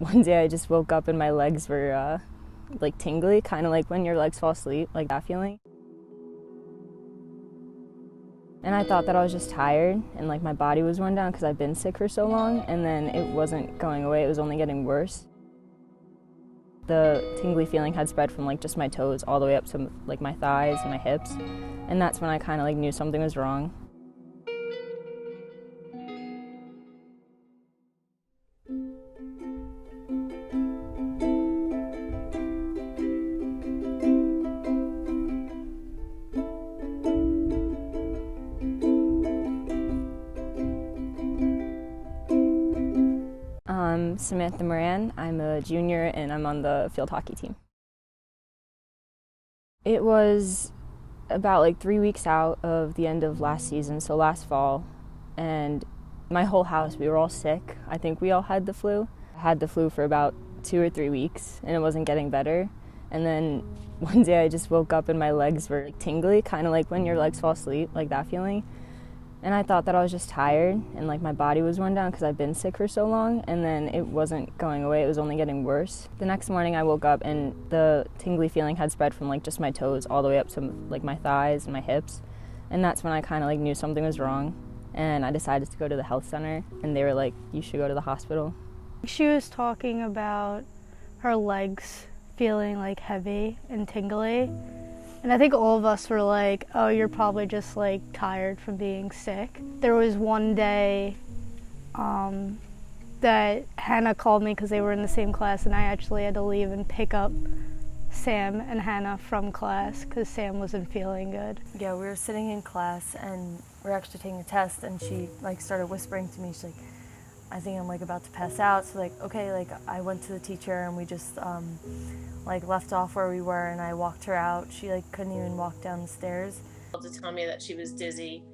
One day I just woke up and my legs were like tingly, kind of like when your legs fall asleep, like that feeling. And I thought that I was just tired and like my body was worn down because I've been sick for so long, and then it wasn't going away, it was only getting worse. The tingly feeling had spread from like just my toes all the way up to like my thighs and my hips, and that's when I kind of like knew something was wrong. I'm Samantha Moran. I'm a junior and I'm on the field hockey team. It was about like 3 weeks out of the end of last season, so last fall, and my whole house, we were all sick. I think we all had the flu. I had the flu for about 2 or 3 weeks and it wasn't getting better. And then one day I just woke up and my legs were like tingly, kind of like when your legs fall asleep, like that feeling. And I thought that I was just tired and like my body was worn down because I've been sick for so long, and then it wasn't going away, it was only getting worse. The next morning I woke up and the tingly feeling had spread from like just my toes all the way up to like my thighs and my hips, and that's when I kind of like knew something was wrong, and I decided to go to the health center, and they were like, you should go to the hospital. She was talking about her legs feeling like heavy and tingly. And I think all of us were like, oh, you're probably just like tired from being sick. There was one day that Hannah called me because they were in the same class, and I actually had to leave and pick up Sam and Hannah from class because Sam wasn't feeling good. Yeah, we were sitting in class and we were actually taking a test, and she like started whispering to me. She's like, I think I'm like about to pass out. So like, okay, like I went to the teacher and we just like left off where we were, and I walked her out. She like couldn't even walk down the stairs. To tell me that she was dizzy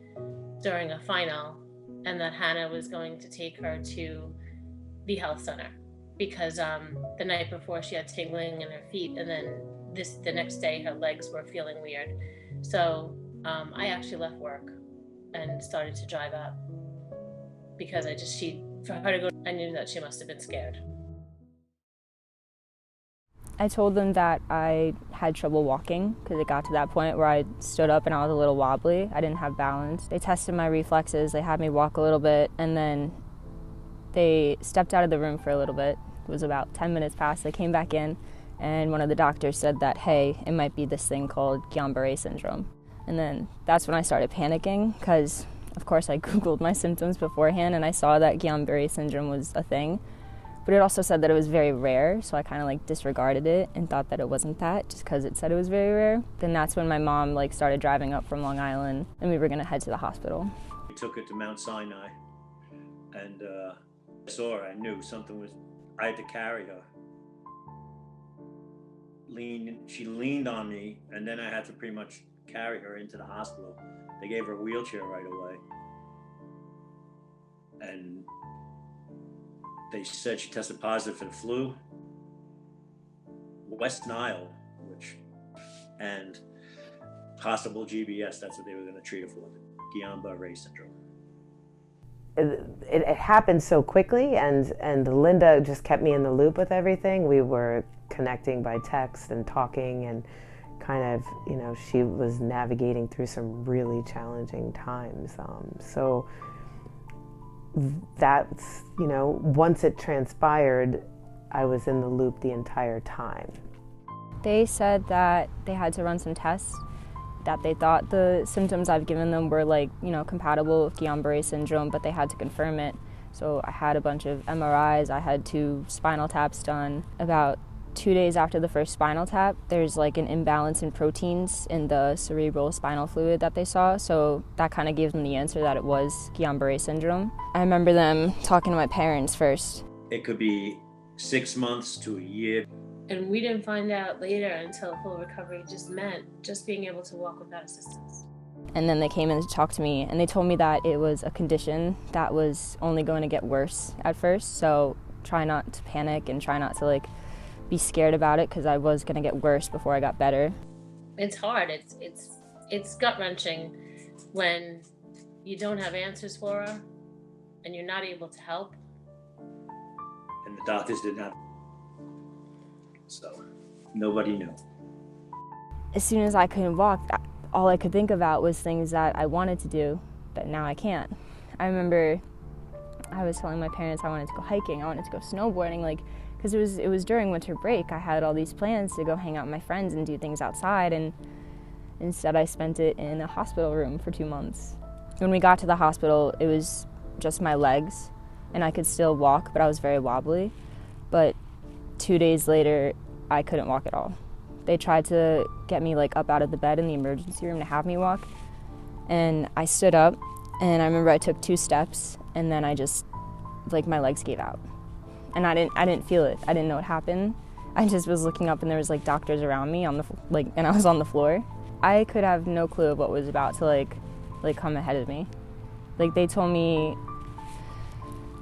during a final and that Hannah was going to take her to the health center because the night before she had tingling in her feet, and then the next day her legs were feeling weird. So I actually left work and started to drive up because for her to go, I knew that she must have been scared. I told them that I had trouble walking because it got to that point where I stood up and I was a little wobbly. I didn't have balance. They tested my reflexes, they had me walk a little bit, and then they stepped out of the room for a little bit. It was about 10 minutes past. They came back in, and one of the doctors said that, hey, it might be this thing called Guillain-Barre Syndrome. And then that's when I started panicking because, of course, I Googled my symptoms beforehand and I saw that Guillain-Barre Syndrome was a thing. But it also said that it was very rare, so I kind of like disregarded it and thought that it wasn't that just because it said it was very rare. Then that's when my mom like started driving up from Long Island and we were going to head to the hospital. We took her to Mount Sinai, and I saw her. I knew something was, I had to carry her. She leaned on me, and then I had to pretty much carry her into the hospital. They gave her a wheelchair right away. And they said she tested positive for the flu, West Nile, and possible GBS. That's what they were going to treat her for, Guillain-Barre Syndrome. It happened so quickly, and Linda just kept me in the loop with everything. We were connecting by text and talking, and kind of, she was navigating through some really challenging times. So that's, once it transpired, I was in the loop the entire time. They said that they had to run some tests, that they thought the symptoms I've given them were like, compatible with Guillain-Barre syndrome, but they had to confirm it. So I had a bunch of MRIs, I had 2 spinal taps done. About 2 days after the first spinal tap, there's like an imbalance in proteins in the cerebral spinal fluid that they saw, so that kind of gave them the answer that it was Guillain-Barre syndrome. I remember them talking to my parents first. It could be 6 months to a year. And we didn't find out later until full recovery just meant just being able to walk without assistance. And then they came in to talk to me, and they told me that it was a condition that was only going to get worse at first, so try not to panic and try not to be scared about it because I was going to get worse before I got better. It's hard. It's gut-wrenching when you don't have answers for her and you're not able to help. And The doctors did not. So nobody knew. As soon as I couldn't walk, all I could think about was things that I wanted to do that now I can't. I remember I was telling my parents I wanted to go hiking, I wanted to go snowboarding, because it was during winter break. I had all these plans to go hang out with my friends and do things outside, and instead I spent it in a hospital room for 2 months. When we got to the hospital, it was just my legs, and I could still walk, but I was very wobbly. But 2 days later, I couldn't walk at all. They tried to get me up out of the bed in the emergency room to have me walk, and I stood up, and I remember I took 2 steps, and then I just, my legs gave out. And I didn't feel it. I didn't know what happened. I just was looking up, and there was doctors around me on the and I was on the floor. I could have no clue of what was about to come ahead of me. They told me,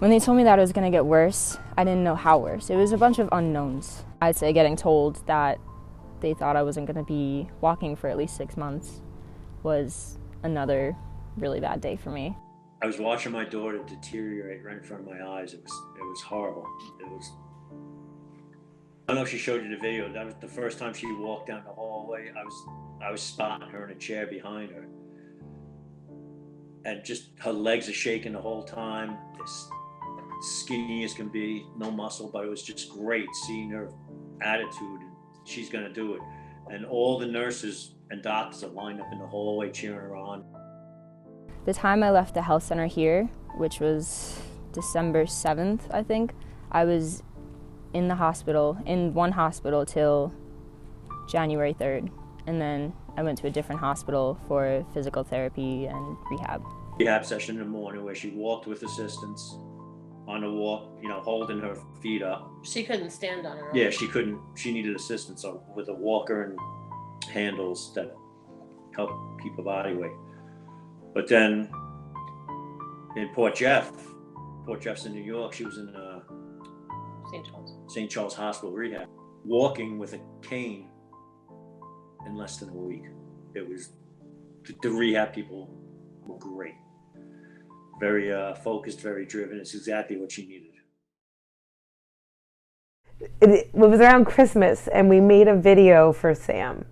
when they told me that it was gonna get worse, I didn't know how worse. It was a bunch of unknowns. I'd say getting told that they thought I wasn't gonna be walking for at least 6 months was another really bad day for me. I was watching my daughter deteriorate right in front of my eyes. It was horrible. I don't know if she showed you the video. That was the first time she walked down the hallway. I was spotting her in a chair behind her. And just her legs are shaking the whole time. This skinny as can be, no muscle, but it was just great seeing her attitude. She's gonna do it. And all the nurses and doctors are lined up in the hallway cheering her on. The time I left the health center here, which was December 7th, I think, I was in one hospital till January 3rd. And then I went to a different hospital for physical therapy and rehab. Rehab session in the morning where she walked with assistance on a walk, holding her feet up. She couldn't stand on her own. Yeah, she couldn't. She needed assistance with a walker and handles that help keep her body weight. But then in Port Jefferson, New York, she was in St. Charles Hospital rehab, walking with a cane in less than a week. It was, the rehab people were great. Very focused, very driven. It's exactly what she needed. It was around Christmas, and we made a video for Sam.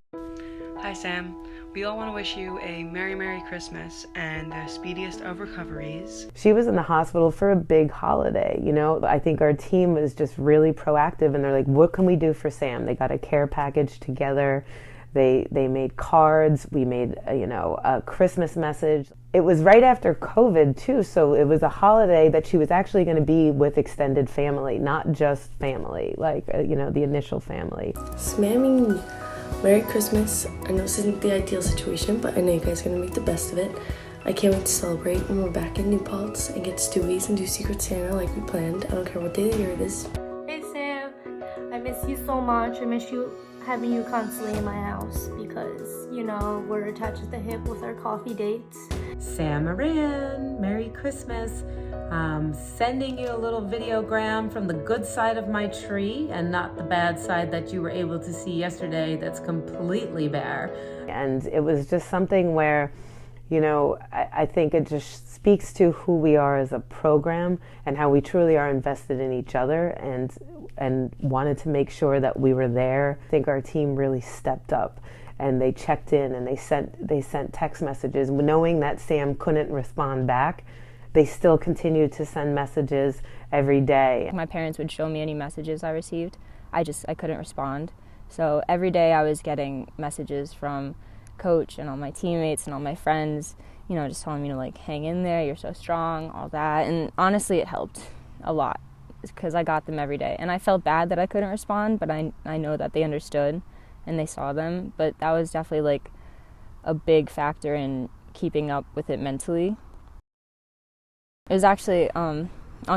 Hi, Sam. We all want to wish you a Merry, Merry Christmas and the speediest of recoveries. She was in the hospital for a big holiday, I think our team was just really proactive, and they're like, what can we do for Sam? They got a care package together. They made cards. We made, a Christmas message. It was right after COVID, too, so it was a holiday that she was actually going to be with extended family, not just family, the initial family. Spamming Merry Christmas. I know this isn't the ideal situation, but I know you guys are going to make the best of it. I can't wait to celebrate when we're back in New Paltz and get Stewies and do Secret Santa like we planned. I don't care what day of the year it is. Hey Sam, I miss you so much. I miss having you constantly in my house because, we're attached at the hip with our coffee dates. Sam Moran, Merry Christmas. Sending you a little videogram from the good side of my tree and not the bad side that you were able to see yesterday that's completely bare. And it was just something where, I think it just speaks to who we are as a program and how we truly are invested in each other and wanted to make sure that we were there. I think our team really stepped up, and they checked in, and they sent text messages knowing that Sam couldn't respond back. They still continued to send messages every day. My parents would show me any messages I received. I couldn't respond. So every day I was getting messages from Coach and all my teammates and all my friends, just telling me to hang in there, you're so strong, all that. And honestly, it helped a lot because I got them every day. And I felt bad that I couldn't respond, but I know that they understood and they saw them. But that was definitely a big factor in keeping up with it mentally. It was actually on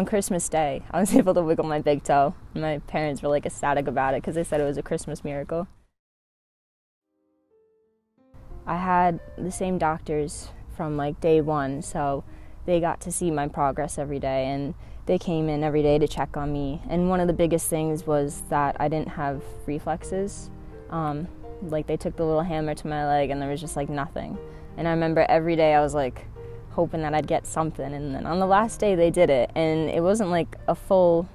Christmas Day, I was able to wiggle my big toe. My parents were ecstatic about it because they said it was a Christmas miracle. I had the same doctors from day one, so they got to see my progress every day, and they came in every day to check on me. And one of the biggest things was that I didn't have reflexes. They took the little hammer to my leg and there was just nothing. And I remember every day I was hoping that I'd get something, and then on the last day they did it, and it wasn't a full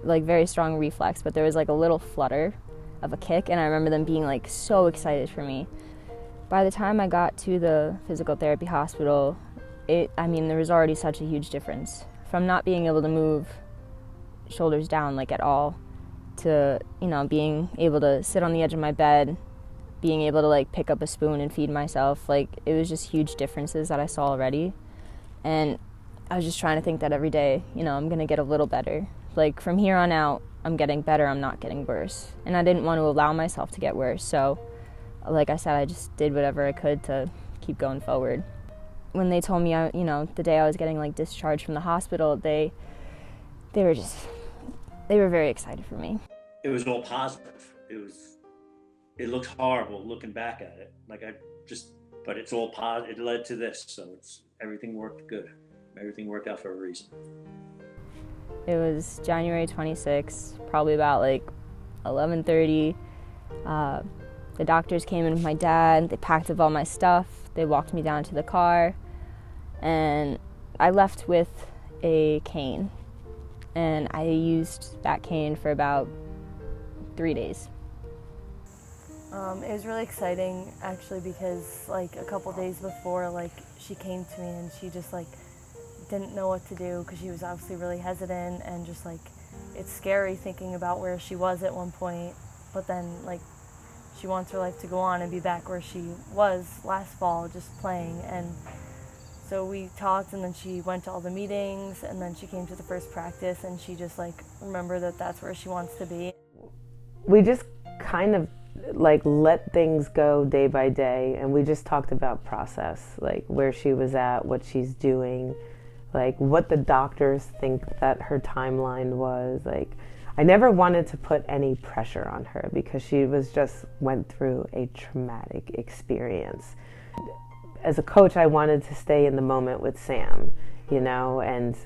like very strong reflex, but there was like a little flutter of a kick, and I remember them being like so excited for me. By the time I got to the physical therapy hospital, there was already such a huge difference from not being able to move shoulders down like at all to, being able to sit on the edge of my bed, being able to like pick up a spoon and feed myself. Like, it was just huge differences that I saw already. And I was just trying to think that every day, I'm gonna get a little better. Like, from here on out, I'm getting better, I'm not getting worse. And I didn't want to allow myself to get worse. So, like I said, I just did whatever I could to keep going forward. When they told me, the day I was getting like discharged from the hospital, they were very excited for me. It was all positive. It looks horrible looking back at it. But it's all positive. It led to this, so everything worked good. Everything worked out for a reason. It was January 26th, probably about like 11:30. The doctors came in with my dad. They packed up all my stuff. They walked me down to the car, and I left with a cane. And I used that cane for about 3 days. It was really exciting, actually, because like a couple days before, like she came to me and she just like didn't know what to do because she was obviously really hesitant, and just like it's scary thinking about where she was at one point, but then like she wants her life to go on and be back where she was last fall, just playing. And so we talked, and then she went to all the meetings, and then she came to the first practice, and she just like remembered that that's where she wants to be. We just kind of like let things go day by day, and we just talked about process, like where she was at, what she's doing, like what the doctors think that her timeline was. Like, I never wanted to put any pressure on her because she went through a traumatic experience. As a coach, I wanted to stay in the moment with Sam, and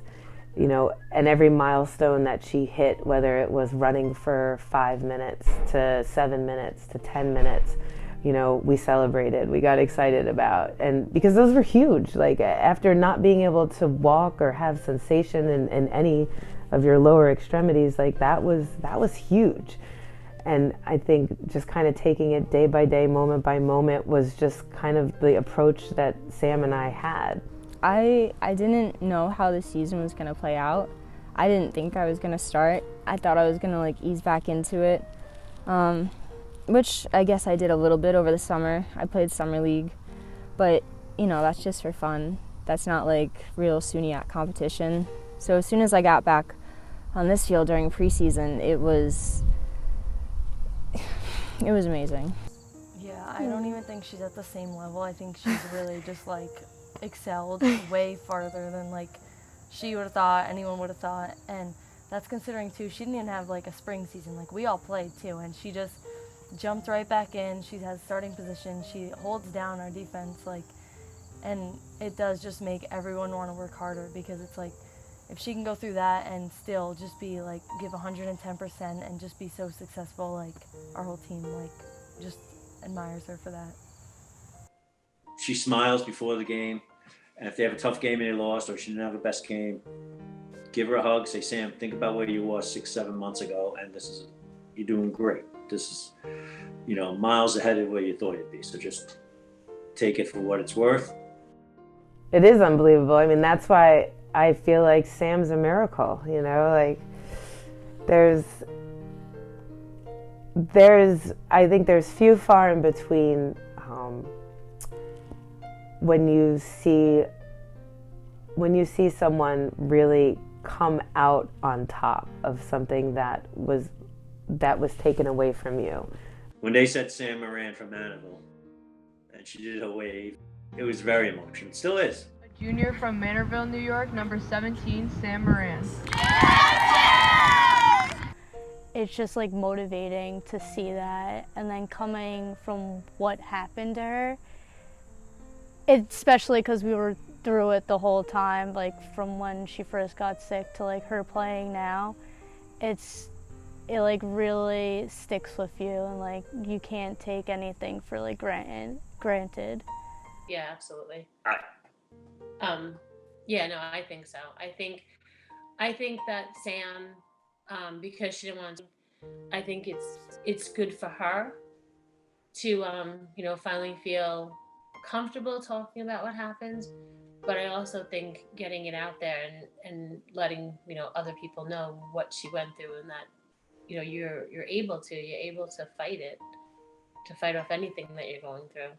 every milestone that she hit, whether it was running for 5 minutes to 7 minutes to 10 minutes, we celebrated, we got excited about. And because those were huge, like after not being able to walk or have sensation in any of your lower extremities, like that was huge. And I think just kind of taking it day by day, moment by moment, was just kind of the approach that Sam and I had. I didn't know how the season was going to play out. I didn't think I was going to start. I thought I was going to like ease back into it, which I guess I did a little bit over the summer. I played summer league, but that's just for fun. That's not like real SUNY competition. So as soon as I got back on this field during preseason, it was amazing. Yeah, I don't even think she's at the same level. I think she's really just like excelled way farther than like she would have thought, anyone would have thought. And that's considering too, she didn't even have like a spring season. Like, we all played too, and she just jumped right back in. She has starting position. She holds down our defense, and it does just make everyone want to work harder, because it's like, if she can go through that and still just be like, give 110% and just be so successful, like our whole team just admires her for that. She smiles before the game, and if they have a tough game and they lost, or she didn't have the best game, give her a hug, say, Sam, think about where you were 6-7 months ago, and you're doing great. This is, miles ahead of where you thought you'd be. So just take it for what it's worth. It is unbelievable. I mean, that's why I feel like Sam's a miracle, like I think there's few far in between when you see someone really come out on top of something that was taken away from you. When they said Sam Moran from Manorville, and she did a wave, it was very emotional. It still is. A junior from Manorville, New York, number 17, Sam Moran. It's just like motivating to see that, and then coming from what happened to her, especially because we were through it the whole time, like from when she first got sick to like her playing now, it like really sticks with you, and like you can't take anything for like granted. Yeah, absolutely. Right. Yeah, no, I think so. I think that Sam because she didn't want to. I think it's good for her to finally feel comfortable talking about what happened. But I also think getting it out there and letting other people know what she went through, and that you're able to fight it, to fight off anything that you're going through.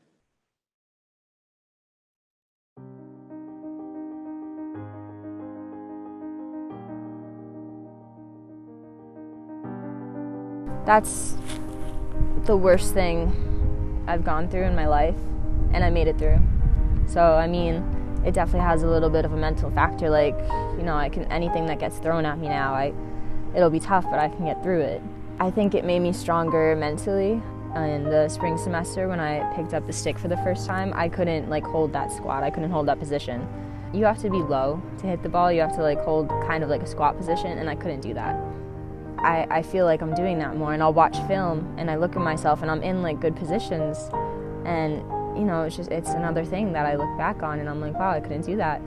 That's the worst thing I've gone through in my life, and I made it through. So I mean, it definitely has a little bit of a mental factor. Like, anything that gets thrown at me now, it'll be tough, but I can get through it. I think it made me stronger mentally. In the spring semester, when I picked up the stick for the first time, I couldn't hold that squat. I couldn't hold that position. You have to be low to hit the ball. You have to hold kind of like a squat position, and I couldn't do that. I feel like I'm doing that more, and I'll watch film and I look at myself and I'm in good positions, and it's another thing that I look back on and I'm like, wow, I couldn't do that.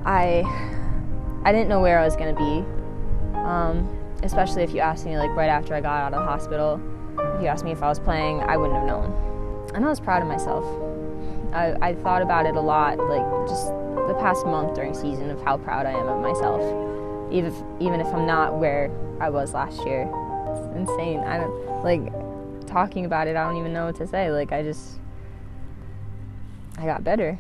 I didn't know where I was going to be, especially if you asked me right after I got out of the hospital. If you asked me if I was playing, I wouldn't have known. And I was proud of myself. I thought about it a lot, just the past month during season, of how proud I am of myself, even if I'm not where I was last year. It's insane. I don't talking about it. I don't even know what to say. I got better.